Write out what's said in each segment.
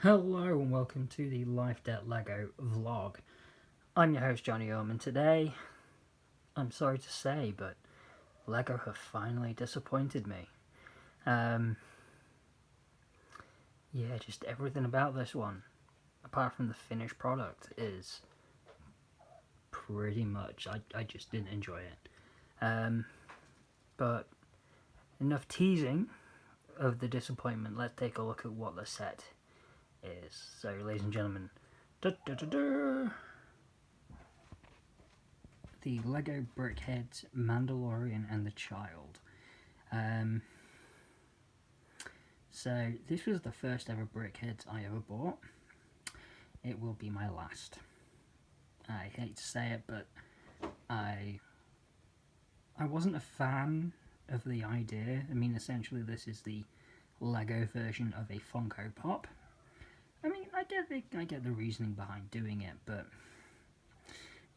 Hello and welcome to the Life Debt Lego vlog. I'm your host Johnny Ohm, and today, I'm sorry to say, but Lego have finally disappointed me. Yeah, just everything about this one, apart from the finished product, is pretty much, I just didn't enjoy it. But enough teasing of the disappointment, let's take a look at what the set is. So, ladies and gentlemen, the Lego Brickheads Mandalorian and the Child. So this was the first ever Brickheads I ever bought. It will be my last. I hate to say it, but I wasn't a fan of the idea. I mean, essentially this is the Lego version of a Funko Pop. I mean, I get the reasoning behind doing it, but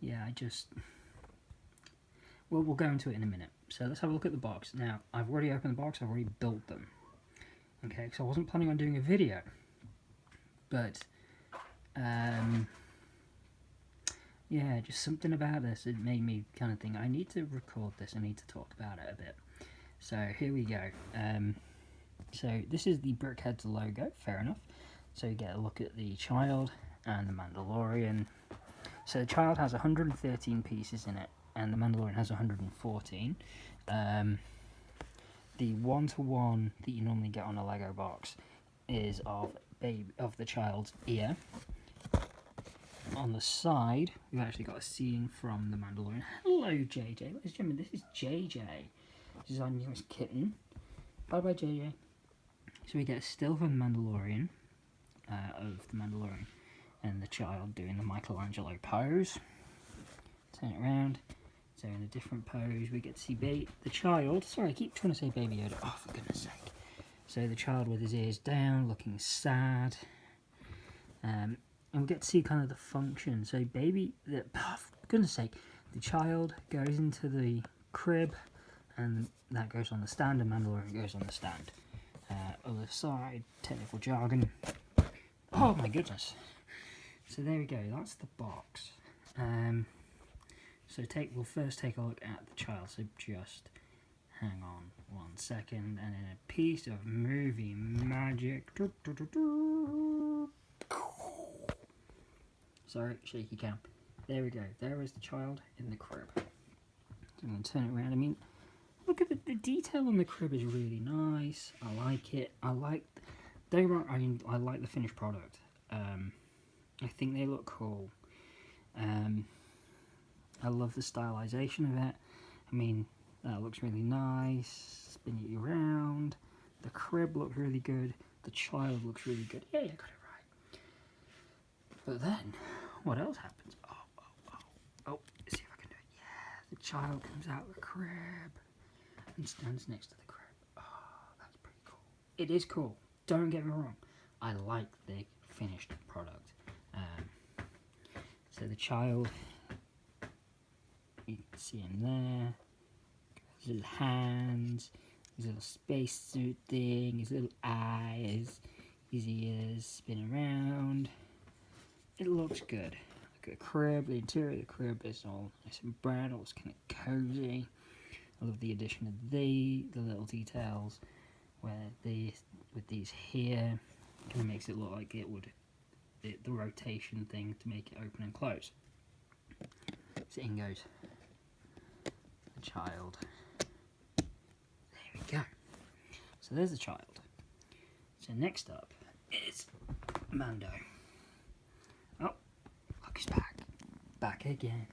yeah, well, we'll go into it in a minute. So let's have a look at the box. Now, I've already opened the box, I've already built them. Okay, because I wasn't planning on doing a video. But, yeah, just something about this, it made me kind of think, I need to record this, I need to talk about it a bit. So, here we go. So, this is the Brickheads logo, fair enough. So, you get a look at the Child and the Mandalorian. So, the Child has 113 pieces in it, and the Mandalorian has 114. The one-to-one that you normally get on a Lego box is of the Child's ear. On the side, we've actually got a scene from the Mandalorian. Hello, JJ. Ladies and gentlemen, this is JJ. This is our newest kitten. Bye-bye, JJ. So we get a still from the Mandalorian, and the Child doing the Michelangelo pose. Turn it around. So in a different pose, we get to see the Child. Sorry, I keep trying to say Baby Yoda. Oh, for goodness sake. So the Child with his ears down, looking sad. And we get to see kind of the function. So for goodness sake, the Child goes into the crib, and that goes on the stand, and Mandalorian goes on the stand. Other side, technical jargon. Oh my goodness. So there we go, that's the box. So we'll first take a look at the Child, so just hang on 1 second, and in a piece of movie magic. Sorry, shaky cam. There we go, there is the Child in the crib. So I'm going to turn it around. I mean, look at the detail on the crib is really nice. I like it. I like the finished product. I think they look cool. I love the stylization of it. I mean, that looks really nice. Spin it around. The crib looks really good. The Child looks really good. Yeah, I got it right. But then, what else happens? Oh, let's see if I can do it. Yeah, the Child comes out of the crib and stands next to the crib. Oh, that's pretty cool. It is cool. Don't get me wrong. I like the finished product. So the Child, you can see him there. His little hands, his little spacesuit thing, his little eyes, his ears spin around. It looks good. Look at the crib. The interior of the crib is all nice and brown. It's kind of cozy. I love the addition of the little details where with these here kind of makes it look like it would the rotation thing to make it open and close. So in goes the Child. There we go. So there's the Child. So next up is Mando. Oh, look, he's back. Back again.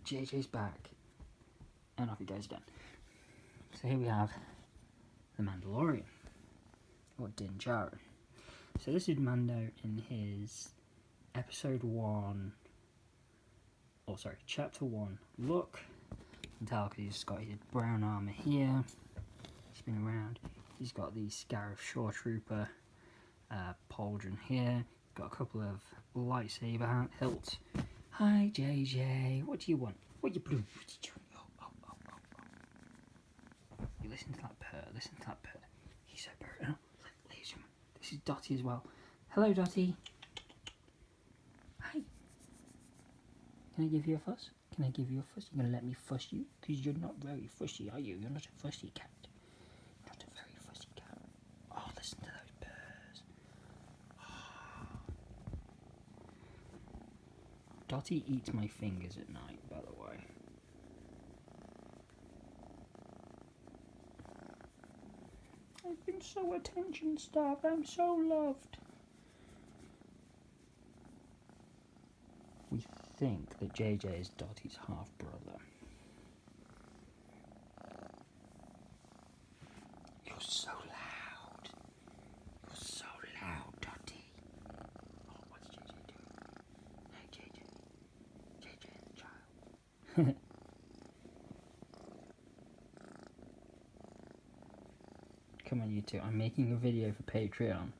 JJ's back. And off he goes again. So here we have the Mandalorian, or Din Djarin. So this is Mando in his chapter 1 look. You can tell because he's got his brown armour here, spin around. He's got the Scarif Shore Trooper pauldron here. He's got a couple of lightsaber hilts. Hi JJ, what do you want? What you blue? You listen to that purr, He's so purr. Oh, ladies and gentlemen, this is Dottie as well. Hello, Dotty. Hi. Can I give you a fuss? Can I give you a fuss? You're gonna let me fuss you? Because you're not very fussy, are you? You're not a fussy cat. Not a very fussy cat. Oh, listen to those purrs. Dotty eats my fingers at night, by the way. I've been so attention-starved. I'm so loved. We think that JJ is Dotty's half-brother. You're so loud. You're so loud, Dotty. Oh, what's JJ doing? Hey, JJ. JJ and the child. Come on, you two. I'm making a video for Patreon.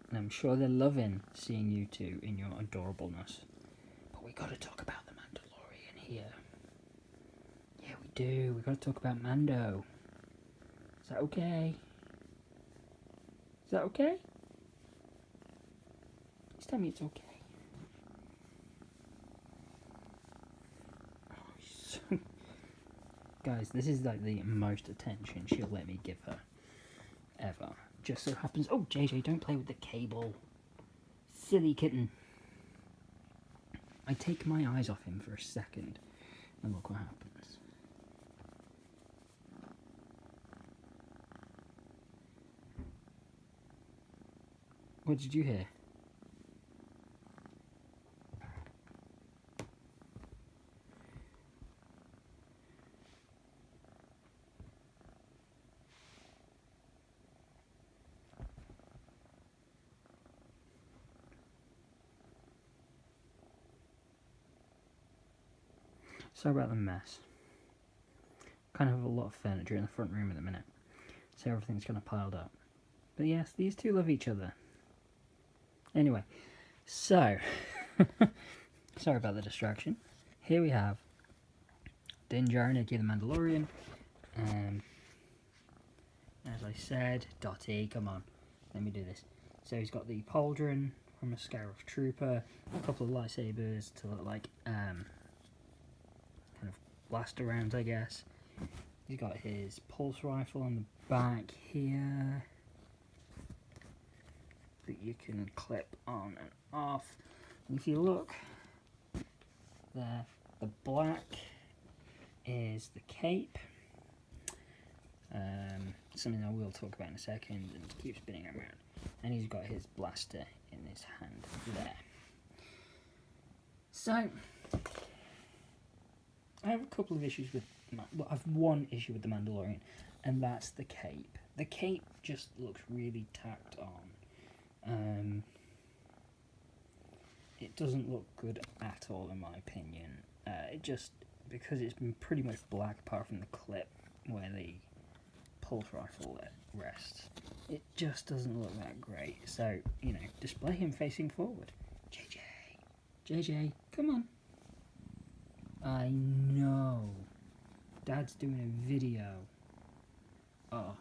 And I'm sure they're loving seeing you two in your adorableness. But we gotta talk about the Mandalorian here. Yeah, we do. We gotta talk about Mando. Is that okay? Is that okay? Please tell me it's okay. Oh, guys, this is like the most attention she'll let me give her. Ever. Just so happens... Oh, JJ, don't play with the cable. Silly kitten. I take my eyes off him for a second, and look what happens. What did you hear? Sorry about the mess. Kind of have a lot of furniture in the front room at the minute, so everything's kind of piled up. But yes, these two love each other. Anyway, so, sorry about the distraction. Here we have Din Djarin, aka the Mandalorian. As I said, Dotty, come on, let me do this. So he's got the pauldron from a Scarif Trooper, a couple of lightsabers to look like kind of blaster rounds, I guess. He's got his pulse rifle on the back here that you can clip on and off. And if you look there, the black is the cape. Something I will talk about in a second, and keep spinning him around. And he's got his blaster in his hand there. So, I have a couple of issues with... Well, I've one issue with the Mandalorian, and that's the cape. The cape just looks really tacked on. It doesn't look good at all, in my opinion. It just... Because it's been pretty much black, apart from the clip where the pulse rifle rests, it just doesn't look that great. So, you know, display him facing forward. JJ, come on. I know. Dad's doing a video. Oh.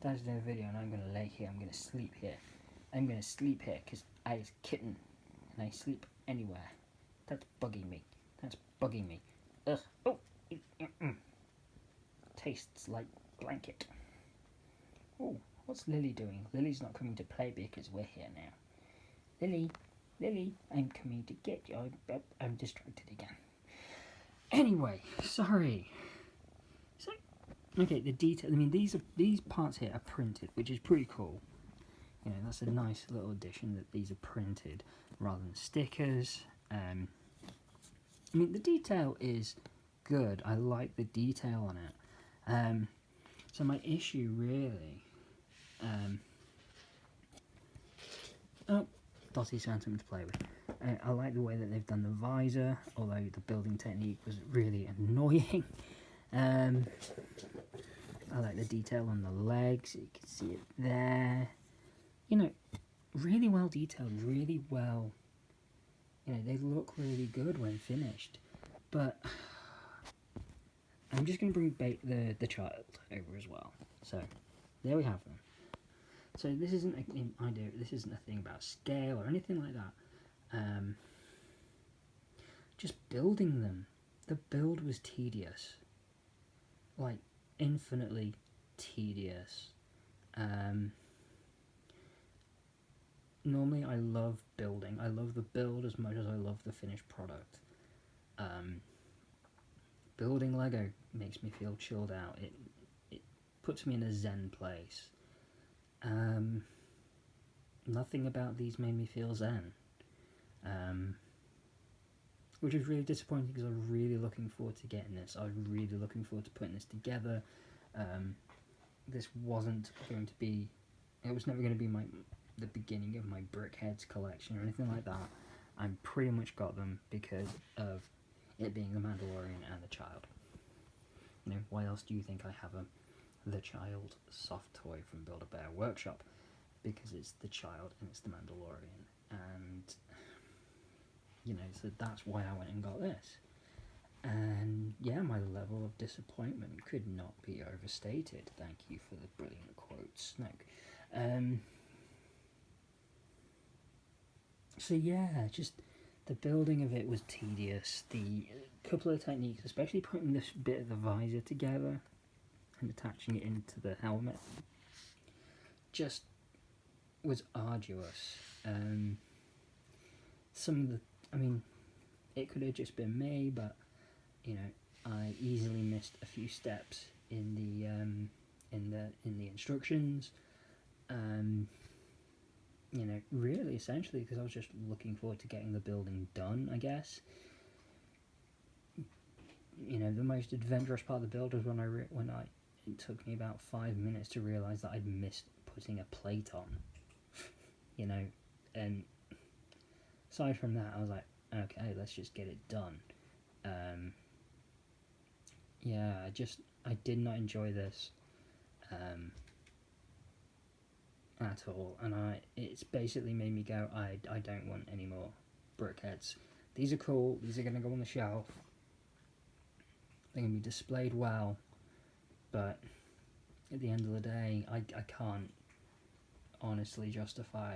Dad's doing a video and I'm going to lay here. I'm going to sleep here. I'm going to sleep here because I was a kitten and I sleep anywhere. That's bugging me. That's bugging me. Ugh. Oh. Tastes like blanket. Oh, what's Lily doing? Lily's not coming to play because we're here now. Lily, I'm coming to get you. I'm distracted again. Anyway, sorry. So, okay, the detail. I mean, these parts here are printed, which is pretty cool. You know, that's a nice little addition that these are printed rather than stickers. I mean, the detail is good. I like the detail on it. So my issue really, oh, Dotty's found something to play with. I like the way that they've done the visor, although the building technique was really annoying. I like the detail on the legs, you can see it there. You know, really well detailed, really well, you know, they look really good when finished. But I'm just going to bring the child over as well. So, there we have them. So this isn't an idea. This isn't a thing about scale or anything like that. Just building them. The build was tedious, like infinitely tedious. Normally I love building. I love the build as much as I love the finished product. Building Lego makes me feel chilled out. It puts me in a zen place. Nothing about these made me feel zen. Which is really disappointing because I was really looking forward to getting this. I was really looking forward to putting this together. This wasn't going to be... It was never going to be the beginning of my Brickheads collection or anything like that. I pretty much got them because of it being the Mandalorian and the Child. You know, why else do you think I have the Child soft toy from Build-A-Bear Workshop? Because it's the Child and it's the Mandalorian. And, you know, so that's why I went and got this. And yeah, my level of disappointment could not be overstated. Thank you for the brilliant quote, Snoke. So yeah, just the building of it was tedious. The couple of techniques, especially putting this bit of the visor together and attaching it into the helmet, just was arduous. Some of the, I mean, it could have just been me, but you know, I easily missed a few steps in the instructions. You know, really, essentially, because I was just looking forward to getting the building done, I guess. You know, the most adventurous part of the build was when it took me about 5 minutes to realise that I'd missed putting a plate on. You know, and aside from that, I was like, okay, let's just get it done. Yeah, I did not enjoy this. At all, and it's basically made me go, I don't want any more Brickheads. These are cool, these are going to go on the shelf, they're going to be displayed well, but at the end of the day, I can't honestly justify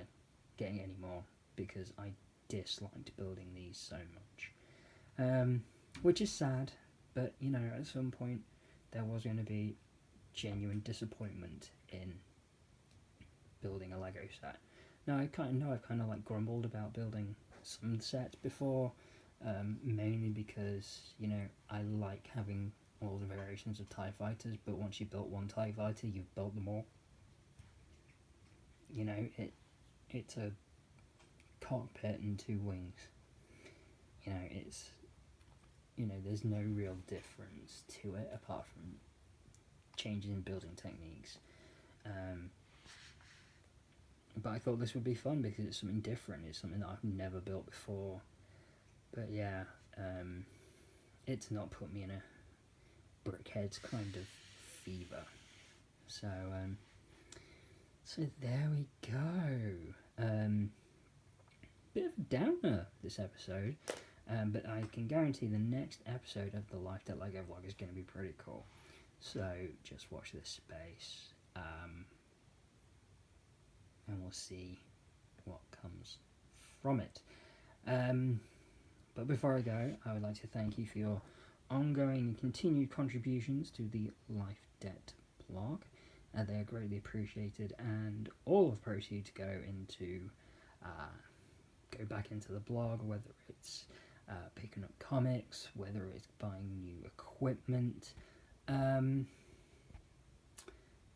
getting any more, because I disliked building these so much. Which is sad, but you know, at some point there was going to be genuine disappointment in building a Lego set. Now I've kind of like grumbled about building some sets before, mainly because, you know, I like having all the variations of TIE fighters, but once you've built one TIE fighter, you've built them all. You know, it's a cockpit and two wings. You know, there's no real difference to it apart from changes in building techniques. But I thought this would be fun because it's something different. It's something that I've never built before. But yeah, it's not put me in a Brickheads kind of fever. So there we go. Bit of a downer this episode, but I can guarantee the next episode of the Life That Lego vlog is going to be pretty cool. So just watch this space. And we'll see what comes from it. But before I go, I would like to thank you for your ongoing and continued contributions to the Life Debt blog. They are greatly appreciated, and all of the proceeds go back into the blog, whether it's picking up comics, whether it's buying new equipment. You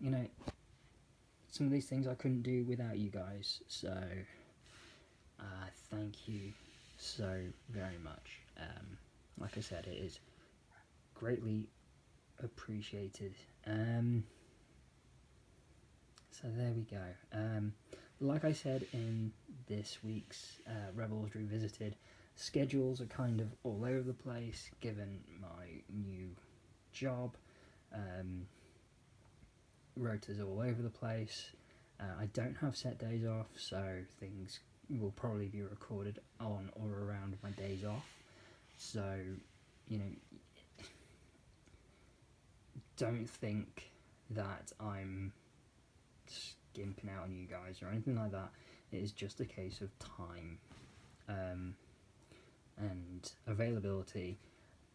know, some of these things I couldn't do without you guys, so thank you so very much. Like I said, it is greatly appreciated. So there we go. Like I said in this week's Rebels Revisited, schedules are kind of all over the place given my new job. Rotas all over the place. I don't have set days off, so things will probably be recorded on or around my days off. So, you know, don't think that I'm gimping out on you guys or anything like that. It is just a case of time and availability,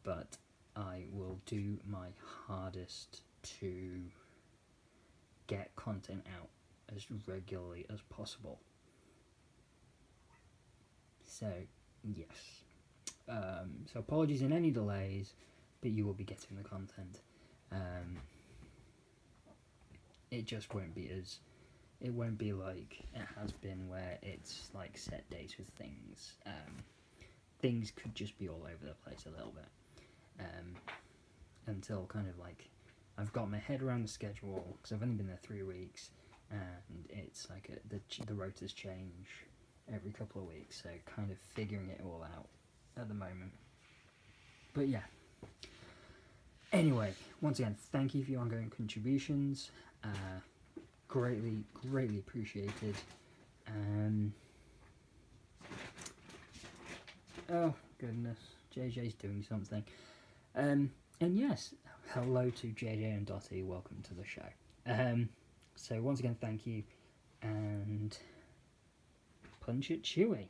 but I will do my hardest to get content out as regularly as possible. So yes, so apologies in any delays, but you will be getting the content. It just won't be like it has been, where it's like set dates with things. Things could just be all over the place a little bit, until kind of like I've got my head around the schedule, because I've only been there 3 weeks, and it's like the rotas change every couple of weeks, so kind of figuring it all out at the moment. But yeah, anyway, once again, thank you for your ongoing contributions. Greatly appreciated. Oh goodness, JJ's doing something. And yes, hello to JJ and Dottie, welcome to the show. So once again, thank you, and punch it Chewy.